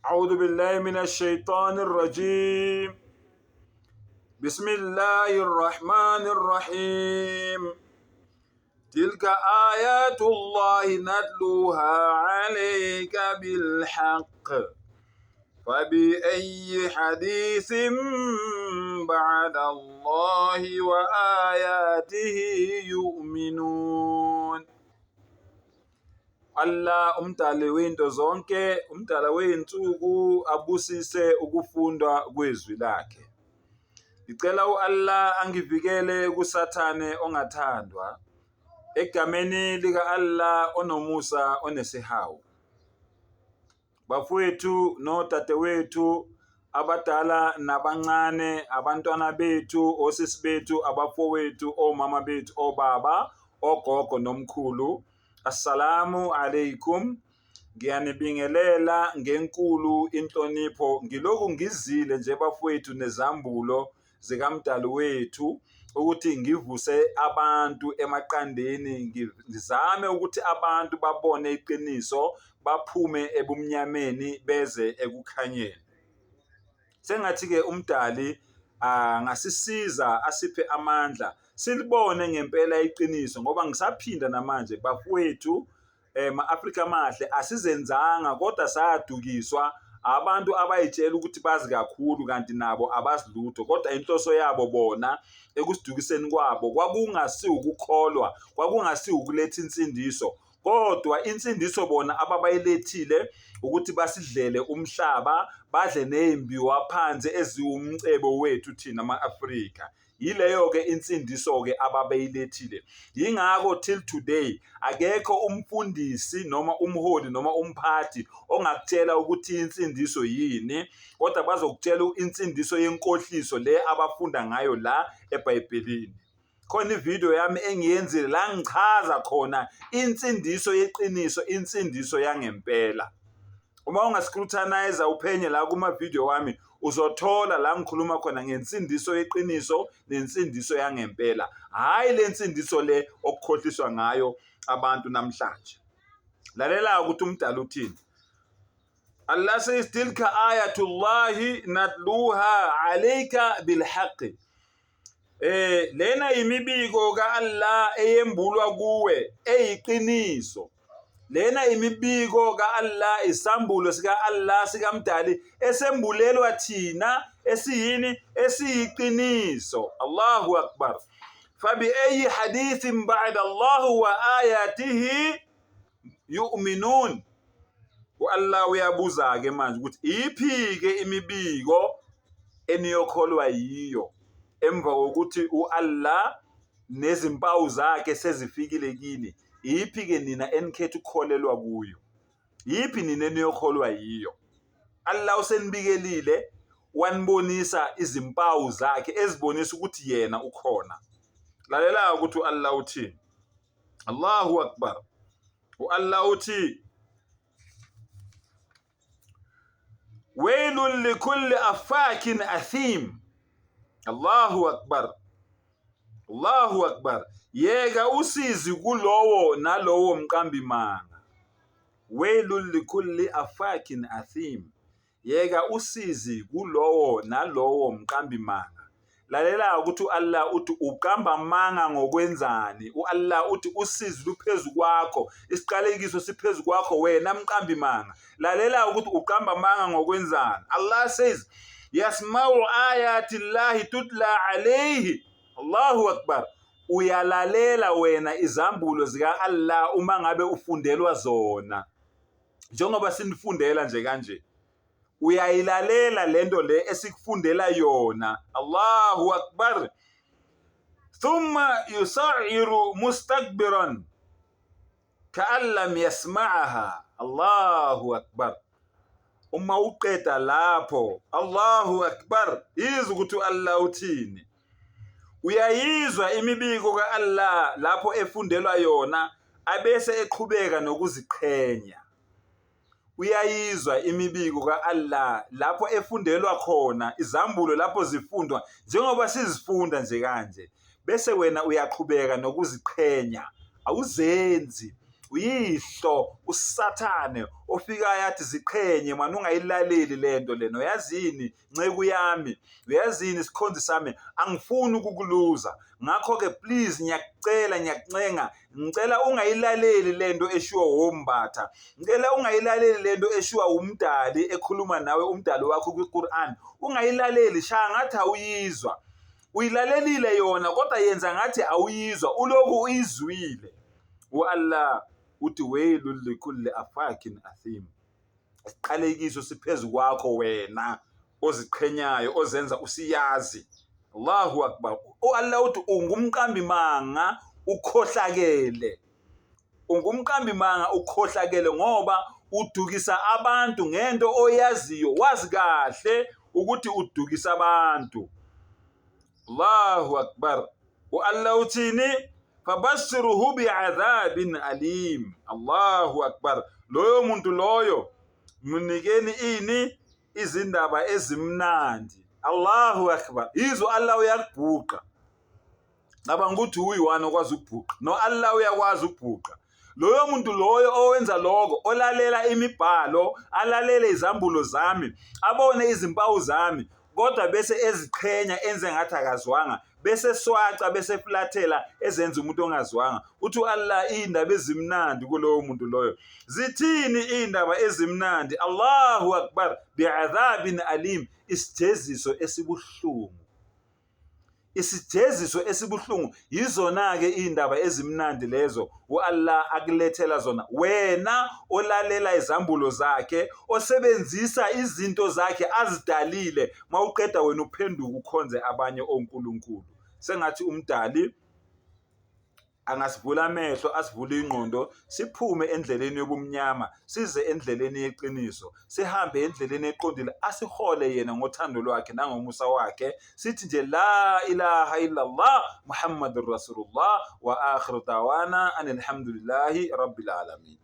أعوذ بالله من الشيطان الرجيم. بسم الله الرحمن الرحيم. تلك آيات الله نتلوها عليك بالحق فبأي حديث بعد الله وآياته يؤمنون. Allah umdali wento zonke, umdala weyinsuku, abusise ukufundwa kwezwi lakhe. Ngicela Allah angivikele kusathane ongathandwa, egameni lika Allah onomusa onesihawu. Bafowethu nodadewethu, abadala nabancane, abantwana bethu, osisi bethu, abafowethu, omama bethu, obaba, ogogo nomkhulu, assalamu alaikum. Ngiyanibingelela ngenkulu inhlonipho, ngilokhu ngizile nje bafowethu nezambulo zikamdali wethu ukuthi ngivuse abantu emaqandeni, ngizame ukuthi abantu babone iqiniso, baphume ebumnyameni beze ekukhanyeni. Sengathi-ke umdali ngasisiza asiphe amandla silibone ngempela iqiniso, ngoba ngisaphinda namanje bafowethu, ma-Afrika amahle asizenzanga kodwa sadukiswa abantu abayitshela ukuthi bazi kakhulu kanti nabo abazilutho, kodwa inhloso yabo bona ekusidukiseni kwabo kwakungasi ukukholwa, kwakungasi ukuletha insindiso, kodwa insindiso bona ababayilethile ukuthi basidlele umhlaba, badle nezimbiwa phansi eziwumcebo wethu thina ama-Afrika. Yileyo-ke insindiso-ke ababeyilethile. Yingakho till today akekho umfundisi noma umholi noma umphathi ongakutshela ukuthi insindiso yini, kodwa bazokutshela insindiso yenkohliso le abafunda ngayo la eBhayibhelini. Khona ivideo yami engiyenzile la ngichaza khona insindiso yeqiniso, insindiso yangempela. Uma ungascrutinize uphenye la kuma-video wami uzothola la ngikhuluma khona ngensindiso yeqiniso nensindiso yangempela, hayi le nsindiso le okukhohliswa ngayo abantu namhlanje. Lalela ukuthi umdala uthini. Allah says, tilka ayatullahi natluha alayka bilhaqqi. Lena imibiko ka Allah eyembulwa kuwe eyiqiniso. Lena imibiko ka Allah, isambulo sika Allah sikamdali esembulelwa thina esiyini, esiyiqiniso. Allahu akbar. Fabi ayi hadithin ba'da Allah wa ayatihi yu'minun. Allah uyabuza-ke manje ukuthi iphi-ke imibiko eniyokholwa yiyo emva kokuthi u-Allah nezimpawu zakhe sezifikile kini. Iphi-ke nina enikhetha ukukholelwa kuyo? Yiphi nina eniyokholwa yiyo? Allah usenibikelile, wanibonisa izimpawu zakhe ezibonisa ukuthi yena ukhona. Lalela ukuthi Allah uthini. Allahu akbar. Allah uthi wailun likulli afakin athim. Allahu akbar. Allahu akbar. Yeka usizi kulowo nalowo mqambi manga. Wailun likulli afakin athim. Yeka usizi kulowo nalowo mqambi manga. Lalela ukuthi Allah uthi uqamba manga ngokwenzani. Allah uthi usizi luphezu kwakho, isiqalekiso siphezu kwakho wena mqambi manga. Lalela ukuthi uqamba manga ngokwenzani. Allah says, yasma'u ayati Allahi tutla alayhi. Allahu akbar. Uyalalela wena izambulo zika Allah uma ngabe ufundelwa zona, njengoba sinifundela nje kanje. Uyayilalela lento le esikufundela yona. Allahu akbar. Thumma yusairu mustakbiran ka'an lam yasma'aha. Allahu akbar. Uma uqeda lapho, Allahu akbar, izwa ukuthi Allah uthini. Uyayizwa imibiko ka Allah lapho efundelwa yona abese eqhubeka nokuziqhenya. Uyayizwa imibiko ka Allah lapho efundelwa khona, izambulo lapho zifundwa njengoba sizifunda nje kanje, bese wena uyaqhubeka nokuziqhenya. Awuzenzi, uyihlo usathane ofikayo athi ziqhenye manje ungayilaleli lento lena. Uyazini nceku yami, uyazini sikhonzi sami, angifuni ukukuluza. Ngakho ke please ngiyakucela ngiyakuncenga, ngicela ungayilaleli lento eshiwo wombatha, ngicela ungayilaleli lento eshiwa umdali ekhuluma nawe umdali wakho kwiQuran. Ungayilaleli, shaya ngathi awuyizwa. Uyilalelile yona kodwa yenza ngathi awuyizwa, uloku uyizwile. Allah uthi wailul likulli afakin athim. Isiqalekiso siphezu kwakho wena oziqhenyayo ozenza usiyazi. Allahu akbar. Allah uthi ungumqambi manga ukhohlakele. Ungumqambi manga ukhohlakele ngoba udukisa abantu ngento oyaziyo, wazi kahle ukuthi udukisa abantu. Allahu akbar. Allah uthini? Fabashiruhu bi'adhabin alim. Allahu akbar. Loyo muntu loyo mnikeni ini izindaba ezimnandi. Allahu akbar. Izo Allah uyakubhuqa. Ngabanga ukuthi uyiwani okwazi ukubhuqa. No, Allah uyakwazi ukubhuqa. Loyo muntu loyo owenza lokho, olalela imibhalo, alalele izambulo zami, abone izimpawu zami, kodwa bese eziqhenya enze ngathi akazwanga, bese swaca bese flathela ezenza umuntu ongazwanga. Uthi Allah indaba ezimnandi kulowo muntu loyo. Zithini indaba ezimnandi? Allahu akbar. Bi'adhabin alim. Isijeziso esibuhlungu. Isijeziso esibuhlungu. Yizona ke indaba ezimnandi lezo Allah akulethela zona wena olalela izambulo zakhe, osebenzisa izinto zakhe azidalile, mawuqeda wena uphenduka ukhonze abanye onkulunkulu. Sengathi umdali angasivula amehlo, asivule ingqondo, siphume endleleni yobumnyama size endleleni yeqiniso, sihambe endleleni eqondile, asihole yena ngothando lwakhe nangomusa wakhe. Sithi nje la ilaha illallah Muhammadur Rasulullah wa akhiru dawana alhamdulillahi rabbil alamin.